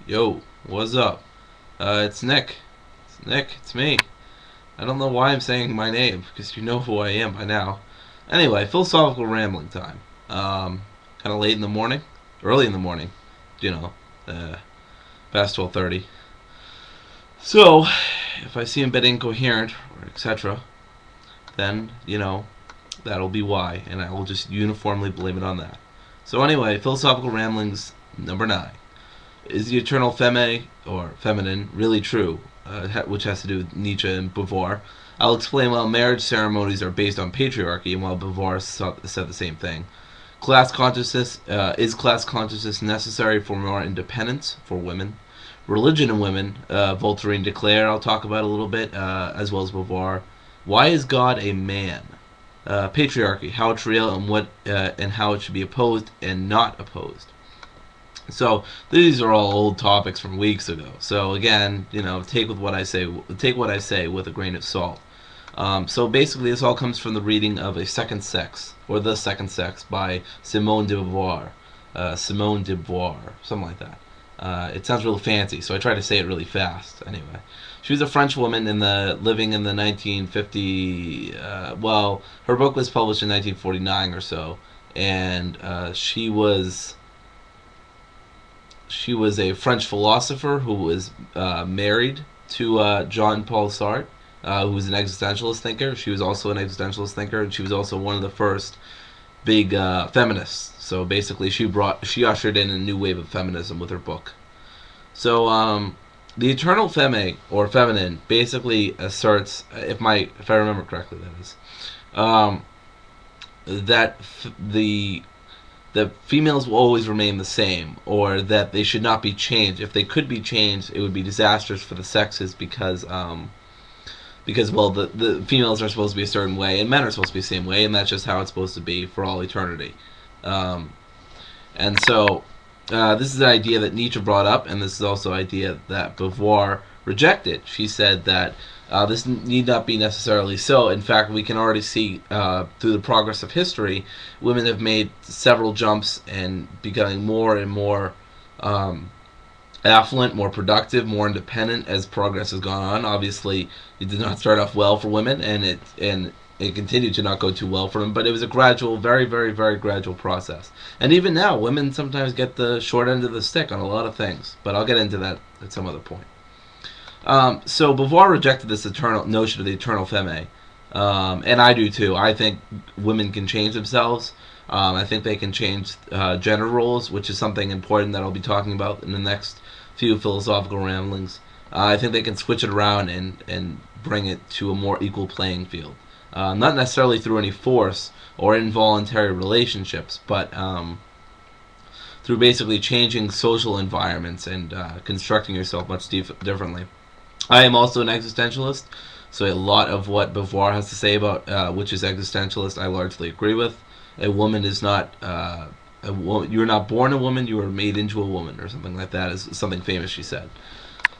Yo, what's up? It's Nick. It's Nick, it's me. I don't know why I'm saying my name, because you know who I am by now. Anyway, philosophical rambling time. Kind of late in the morning, early in the morning, you know, past 12:30. So, if I seem a bit incoherent, or etc., then, that'll be why, and I will just uniformly blame it on that. So anyway, philosophical ramblings number 9. Is the eternal feme, or feminine, really true? Which has to do with Nietzsche and Beauvoir. I'll explain why marriage ceremonies are based on patriarchy and while Beauvoir said the same thing. Class consciousness, is class consciousness necessary for more independence for women? Religion and women, Voltairine de Cleyre I'll talk about a little bit, as well as Beauvoir. Why is God a man? Patriarchy, how it's real and how it should be opposed and not opposed. So these are all old topics from weeks ago. So again, take what I say with a grain of salt. So basically, this all comes from the reading of A Second Sex, or The Second Sex, by Simone de Beauvoir. Simone de Beauvoir, something like that. It sounds real fancy, so I try to say it really fast. Anyway, she was a French woman living in the 1950. Her book was published in 1949 or so, and she was a French philosopher who was married to Jean-Paul Sartre, who was an existentialist thinker. She was also an existentialist thinker, and she was also one of the first big feminists. So basically, she ushered in a new wave of feminism with her book. So the eternal feme, or feminine, basically asserts, if I remember correctly, that is, that the females will always remain the same, or that they should not be changed. If they could be changed, it would be disastrous for the sexes because the females are supposed to be a certain way, and men are supposed to be the same way, and that's just how it's supposed to be for all eternity. And so this is an idea that Nietzsche brought up, and this is also an idea that Beauvoir rejected. She said that this need not be necessarily so. In fact, we can already see through the progress of history, women have made several jumps and becoming more and more affluent, more productive, more independent as progress has gone on. Obviously, it did not start off well for women, and it continued to not go too well for them, but it was a gradual, very, very, very gradual process. And even now, women sometimes get the short end of the stick on a lot of things, but I'll get into that at some other point. So Beauvoir rejected this notion of the eternal feme, and I do too. I think women can change themselves. I think they can change gender roles, which is something important that I'll be talking about in the next few philosophical ramblings. I think they can switch it around and bring it to a more equal playing field. Not necessarily through any force or involuntary relationships, but through basically changing social environments and constructing yourself much differently. I am also an existentialist, so a lot of what Beauvoir has to say about which is existentialist, I largely agree with. A woman is not you're not born a woman, you are made into a woman, or something like that, is something famous she said.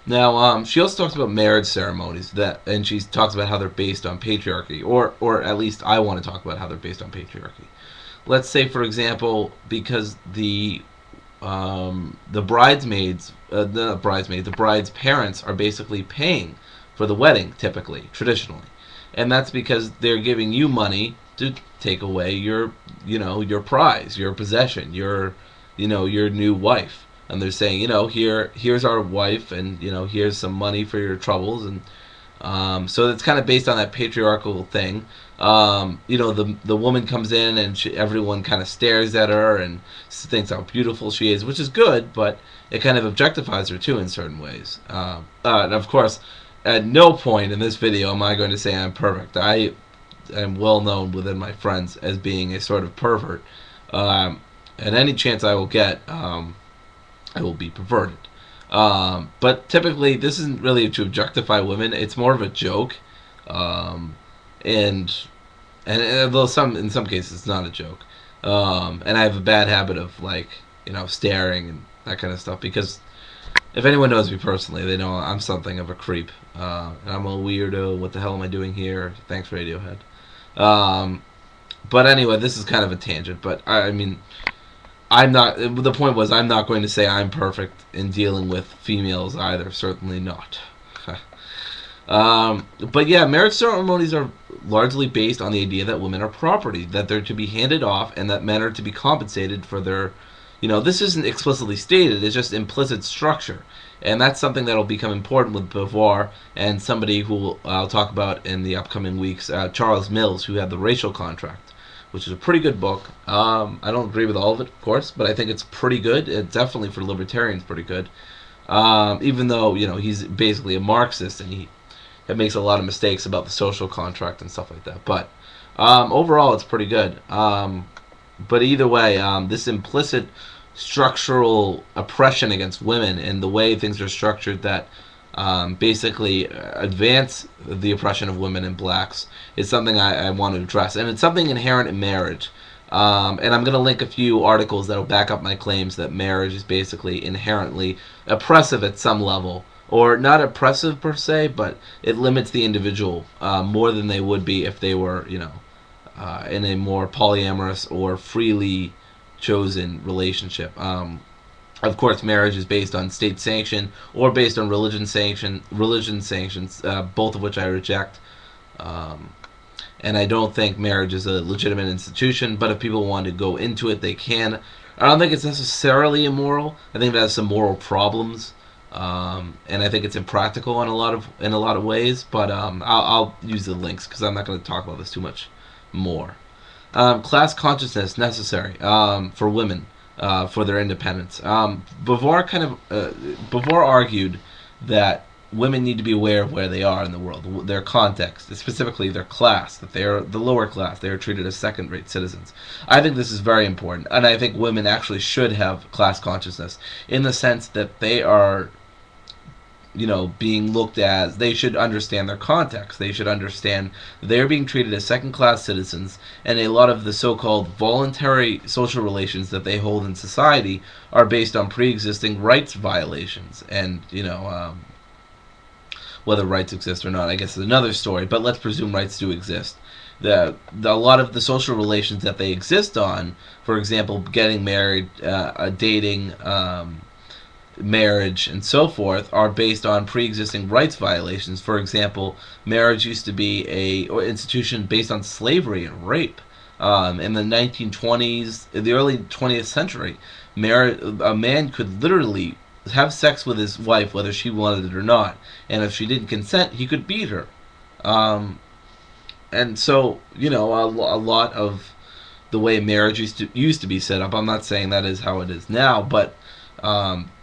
Now, she also talks about marriage ceremonies, and she talks about how they're based on patriarchy, or at least I want to talk about how they're based on patriarchy. Let's say, for example, because the bride's parents are basically paying for the wedding, typically, traditionally, and that's because they're giving you money to take away your prize, your possession, your new wife, and they're saying, here's our wife, and here's some money for your troubles, and so it's kind of based on that patriarchal thing. The woman comes in and everyone kind of stares at her and thinks how beautiful she is, which is good, but it kind of objectifies her too in certain ways. And of course, at no point in this video am I going to say I'm perfect. I am well known within my friends as being a sort of pervert. At any chance I will get, I will be perverted. But typically, this isn't really to objectify women. It's more of a joke. And though in some cases it's not a joke, and I have a bad habit of staring and that kind of stuff, because if anyone knows me personally, they know I'm something of a creep, and I'm a weirdo. What the hell am I doing here? Thanks, Radiohead. But anyway, this is kind of a tangent, but I mean, I'm not. The point was, I'm not going to say I'm perfect in dealing with females either. Certainly not. But yeah, marriage ceremonies are largely based on the idea that women are property, that they're to be handed off, and that men are to be compensated for their. This isn't explicitly stated, it's just implicit structure. And that's something that'll become important with Beauvoir and somebody who I'll talk about in the upcoming weeks, Charles Mills, who had The Racial Contract, which is a pretty good book. I don't agree with all of it, of course, but I think it's pretty good. It's definitely, for libertarians, pretty good. Even though, he's basically a Marxist and he makes a lot of mistakes about the social contract and stuff like that. But overall, it's pretty good. But either way, this implicit structural oppression against women and the way things are structured that basically advance the oppression of women and blacks is something I want to address. And it's something inherent in marriage. And I'm going to link a few articles that will back up my claims that marriage is basically inherently oppressive at some level. Or not oppressive per se, but it limits the individual more than they would be if they were, in a more polyamorous or freely chosen relationship. Of course, marriage is based on state sanction or based on religion sanctions, both of which I reject. And I don't think marriage is a legitimate institution, but if people want to go into it, they can. I don't think it's necessarily immoral. I think it has some moral problems. And I think it's impractical in a lot of ways, but I'll use the links because I'm not going to talk about this too much more. Class consciousness necessary for women for their independence. Beauvoir argued that women need to be aware of where they are in the world, their context, specifically their class, that they are the lower class, they are treated as second-rate citizens. I think this is very important, and I think women actually should have class consciousness in the sense that they are being looked at. They should understand their context. They should understand they're being treated as second-class citizens, and a lot of the so-called voluntary social relations that they hold in society are based on pre-existing rights violations. And, whether rights exist or not, I guess is another story, but let's presume rights do exist. A lot of the social relations that they exist on, for example, getting married, dating, marriage, and so forth, are based on pre-existing rights violations. For example, marriage used to be an institution based on slavery and rape. In the 1920s, in the early 20th century, a man could literally have sex with his wife whether she wanted it or not, and if she didn't consent, he could beat her. And so, a lot of the way marriage used to be set up, I'm not saying that is how it is now, but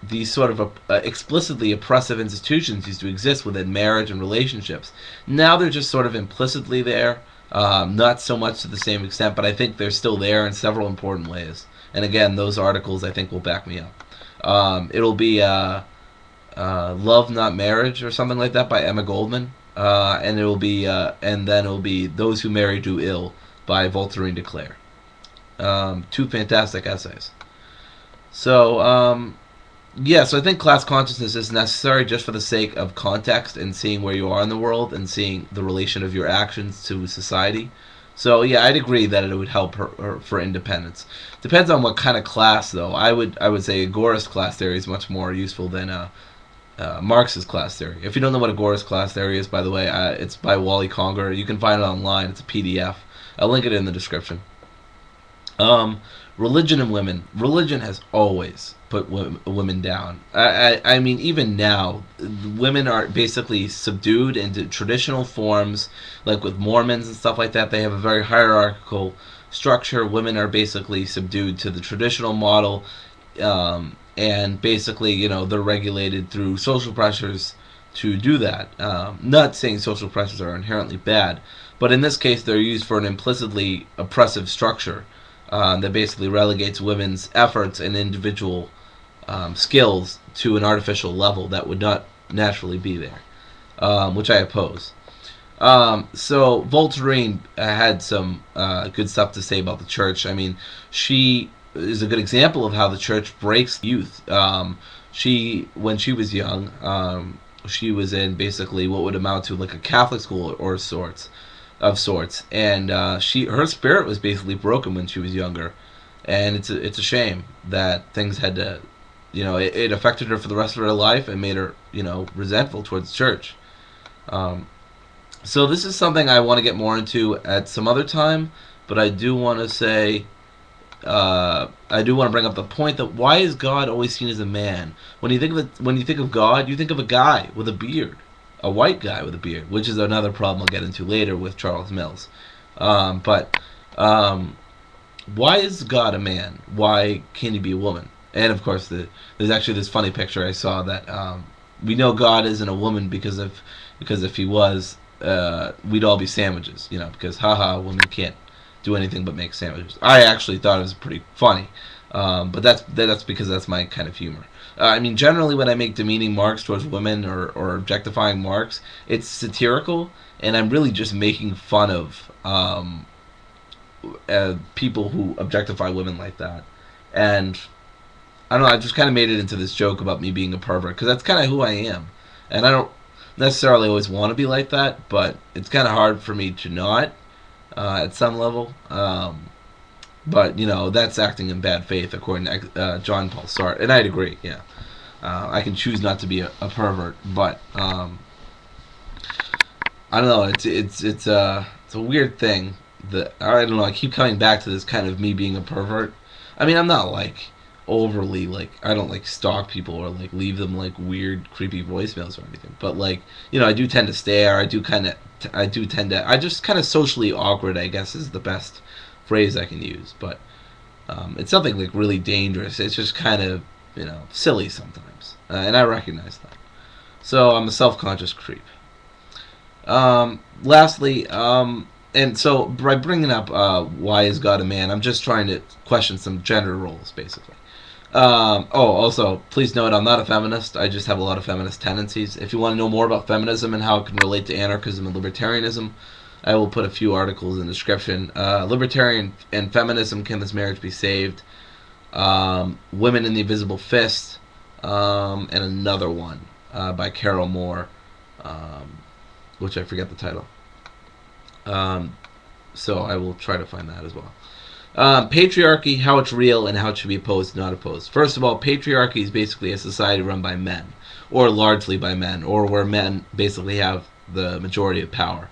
these sort of explicitly oppressive institutions used to exist within marriage and relationships. Now they're just sort of implicitly there, not so much to the same extent, but I think they're still there in several important ways. And again, those articles I think will back me up. It'll be Love Not Marriage or something like that by Emma Goldman, and then it'll be Those Who Marry Do Ill by Voltairine de Cleyre. Two fantastic essays. So, so I think class consciousness is necessary just for the sake of context and seeing where you are in the world and seeing the relation of your actions to society. So, yeah, I'd agree that it would help her for independence. Depends on what kind of class, though. I would say Agorist class theory is much more useful than Marxist class theory. If you don't know what Agorist class theory is, by the way, it's by Wally Conger. You can find it online. It's a PDF. I'll link it in the description. Religion and women. Religion has always put women down. I mean, even now, women are basically subdued into traditional forms, like with Mormons and stuff like that. They have a very hierarchical structure. Women are basically subdued to the traditional model, and basically, they're regulated through social pressures to do that. Not saying social pressures are inherently bad, but in this case, they're used for an implicitly oppressive structure that basically relegates women's efforts and individual skills to an artificial level that would not naturally be there, which I oppose. So Voltairine had some good stuff to say about the church. I mean, she is a good example of how the church breaks youth. When she was young, she was in basically what would amount to like a Catholic school or sorts, and her spirit was basically broken when she was younger. and it's a shame that things had to, it affected her for the rest of her life and made her, resentful towards the church. Um, so this is something I want to get more into at some other time, but I do want to say, I do want to bring up the point that why is God always seen as a man? When you think of when you think of God, you think of a guy with a beard, a white guy with a beard, which is another problem I'll get into later with Charles Mills. But why is God a man? Why can't he be a woman? And of course, there's actually this funny picture I saw that we know God isn't a woman because if he was, we'd all be sandwiches, because haha, women can't do anything but make sandwiches. I actually thought it was pretty funny, but that's because that's my kind of humor. I mean, generally when I make demeaning remarks towards women or objectifying remarks, it's satirical, and I'm really just making fun of people who objectify women like that. And I don't know, I just kind of made it into this joke about me being a pervert, because that's kind of who I am. And I don't necessarily always want to be like that, but it's kind of hard for me to not at some level. But, that's acting in bad faith, according to John Paul Sartre. And I'd agree, yeah. I can choose not to be a pervert, but I don't know, it's a weird thing. I don't know, I keep coming back to this kind of me being a pervert. I mean, I'm not overly I don't stalk people or leave them weird creepy voicemails or anything, but I do tend to stare. I just kind of socially awkward, I guess, is the best phrase I can use, but it's something really dangerous. It's just kind of silly sometimes, and I recognize that. So I'm a self-conscious creep. Lastly, and so by bringing up why is God a man, I'm just trying to question some gender roles, basically. Also, please note, I'm not a feminist. I just have a lot of feminist tendencies. If you want to know more about feminism and how it can relate to anarchism and libertarianism, I will put a few articles in the description. Libertarian and Feminism, Can This Marriage Be Saved? Women in the Invisible Fist, and another one by Carol Moore, which I forget the title. So I will try to find that as well. Patriarchy, how it's real and how it should be opposed, not opposed. First of all, patriarchy is basically a society run by men, or largely by men, or where men basically have the majority of power.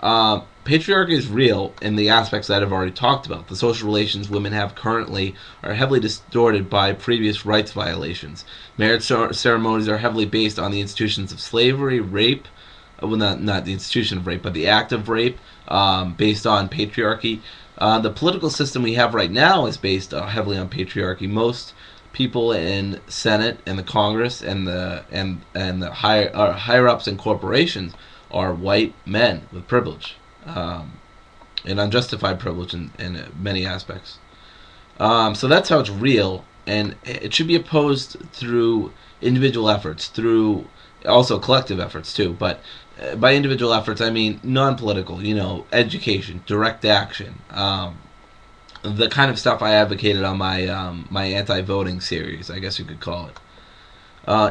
Patriarchy is real in the aspects that I've already talked about. The social relations women have currently are heavily distorted by previous rights violations. Marriage ceremonies are heavily based on the institutions of slavery, rape, well, not the institution of rape, but the act of rape, based on patriarchy. The political system we have right now is based heavily on patriarchy. Most people in Senate and the Congress and the higher ups in corporations are white men with privilege, and unjustified privilege in many aspects. So that's how it's real, and it should be opposed through individual efforts, through also collective efforts too, but by individual efforts I mean non-political, education, direct action, the kind of stuff I advocated on my anti-voting series, I guess you could call it.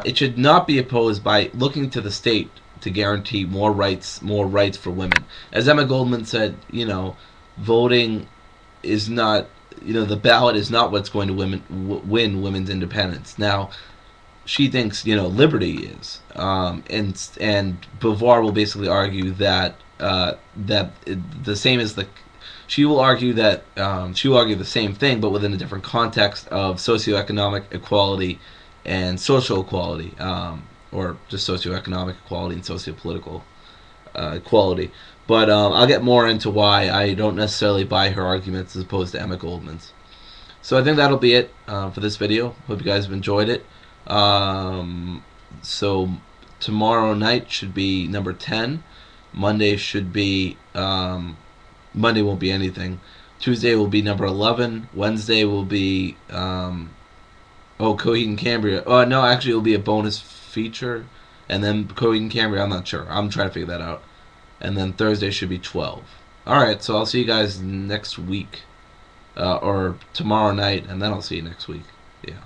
It should not be opposed by looking to the state to guarantee more rights for women. As Emma Goldman said, voting is not, the ballot is not what's going to win women's independence. Now, she thinks, liberty is, and Beauvoir will basically argue that the same as she will argue the same thing, but within a different context of socioeconomic equality and social equality, or just socioeconomic equality and sociopolitical equality. But I'll get more into why I don't necessarily buy her arguments as opposed to Emma Goldman's. So I think that'll be it for this video. Hope you guys have enjoyed it. So tomorrow night should be number 10. Monday should be Monday won't be anything. Tuesday will be number 11. Wednesday will be Coheed and Cambria. Oh no, actually it will be a bonus feature, and then Coheed and Cambria. I'm not sure. I'm trying to figure that out. And then Thursday should be 12. All right, so I'll see you guys next week, or tomorrow night, and then I'll see you next week. Yeah.